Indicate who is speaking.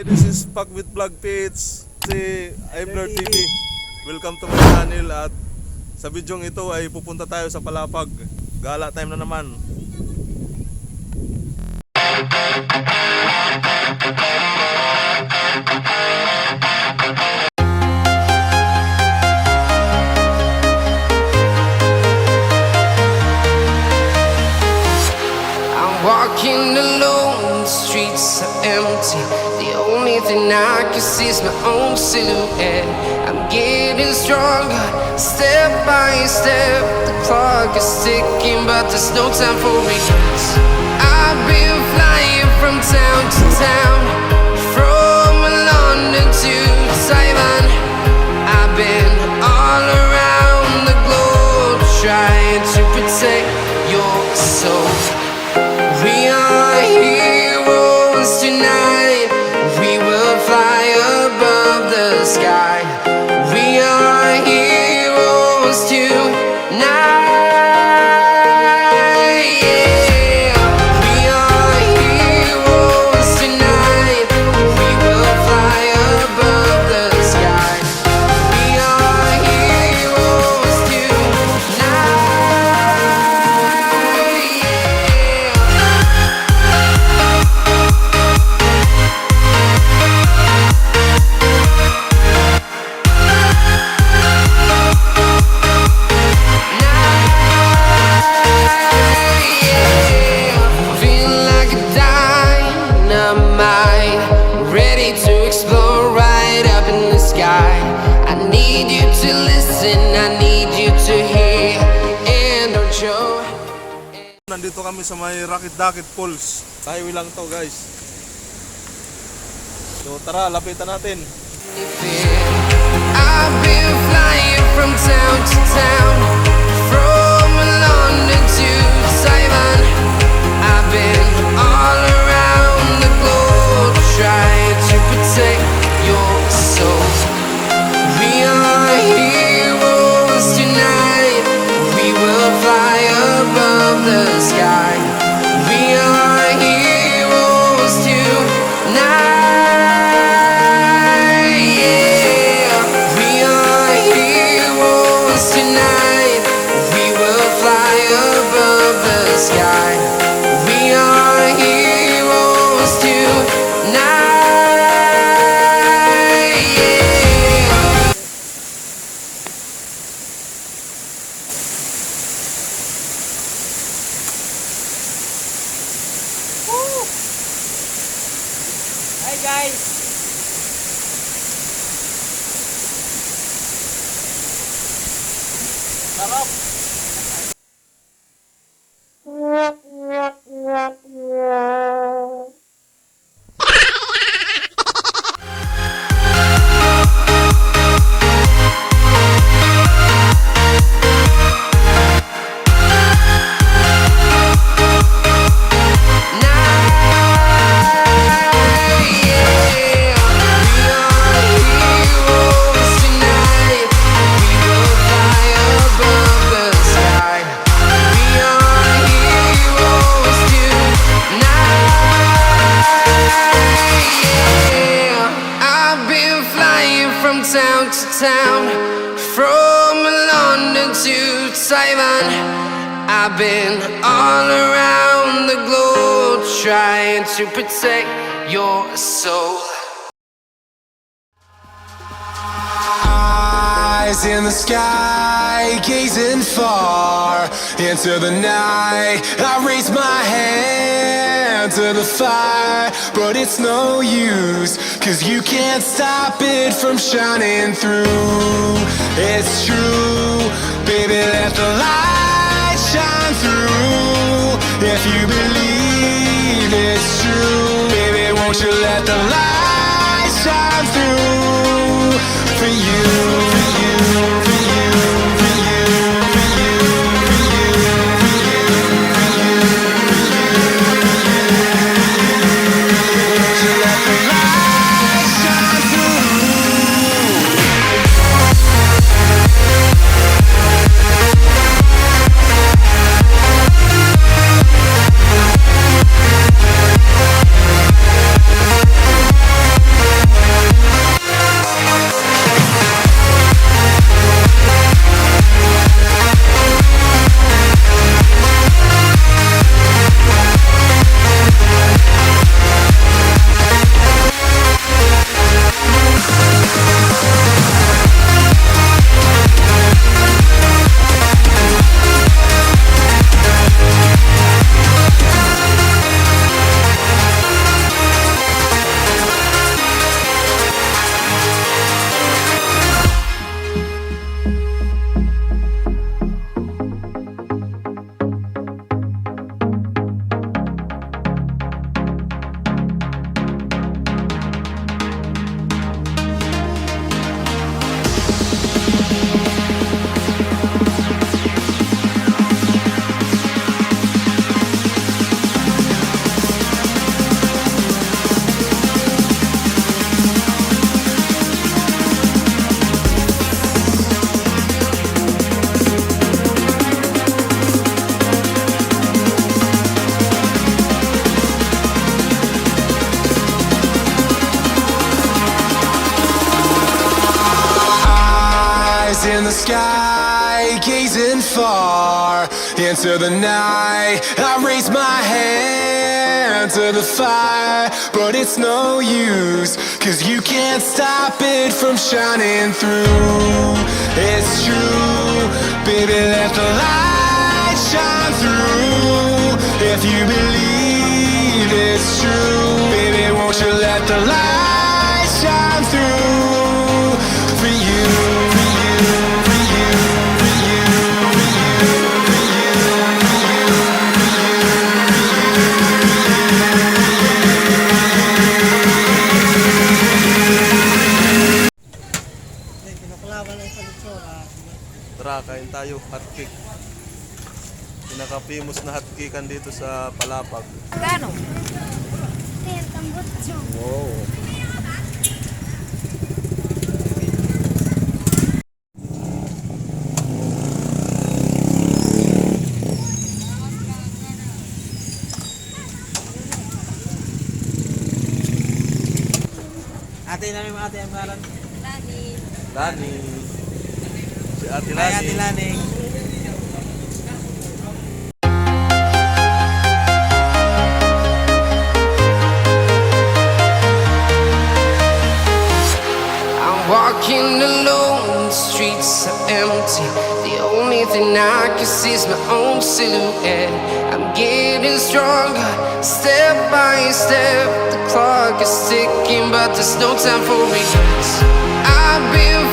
Speaker 1: This is Pag with Vlog Pits. I'm Blur TV. Welcome to my channel. At sa bidyong ito ay pupunta tayo sa Palapag. Gala time na naman.
Speaker 2: I'm walking alone, the streets are empty. The only thing I can see is my own silhouette. I'm getting stronger, step by step. The clock is ticking, but there's no time for regrets. I've been flying from town to town, from London to Taiwan. I've been all around the globe, trying to protect your soul. We are heroes tonight. We will fly above the sky. We are heroes tonight. Yeah. We are heroes tonight. We will fly above the sky. We are heroes tonight. Feeling like a dynamite, ready to explode right up in the sky. I need you to listen, I need you to hear, and don't show.
Speaker 1: Nandito kami sa may Rakitdakit Falls. Highway lang to, guys. So tara, lapitan natin.
Speaker 2: I've been flying from town to town, from London to Taiwan. I've been all around the globe, trying to protect your soul. We are heroes tonight. We will fly above the sky. We are heroes tonight. Yeah. We are heroes tonight. We will fly above the sky. We are heroes tonight. Yeah.
Speaker 3: Hi guys! Sarap! Town to town, from London to Taiwan. I've been all around the globe, trying to protect your soul.
Speaker 4: Eyes in the sky, gazing far into the night. I raise my hand to the fire, but it's no use, 'cause you can't stop it from shining through. It's true, baby, let the light shine through. If you believe it's true, baby, won't you let the light shine through for you, for you, for you, for you, for you, for you, for you, for you, for you. Won't you let the light shine through? gazing far into the night. I raise my hand to the fire, but it's no use, 'cause you can't stop it from shining through. It's true, baby, let the light shine through. If you believe it's true, baby, won't you let the light shine through for you, for you, for you, for you, for you, for you, for you,
Speaker 1: Tara, kain tayo, hotcake. Pinaka-famous na hotcakean dito sa Palapag.
Speaker 5: Kano?
Speaker 1: Wow.
Speaker 6: Ate namin mga ate ang ngalan.
Speaker 1: Lani. Si Ate
Speaker 6: Ay, Ate
Speaker 1: Lani.
Speaker 6: Laning.
Speaker 2: I'm walking alone, the streets are empty. The only thing I can see is my own silhouette. I'm getting stronger, step by step. The clock is ticking, but there's no time for regrets. I've been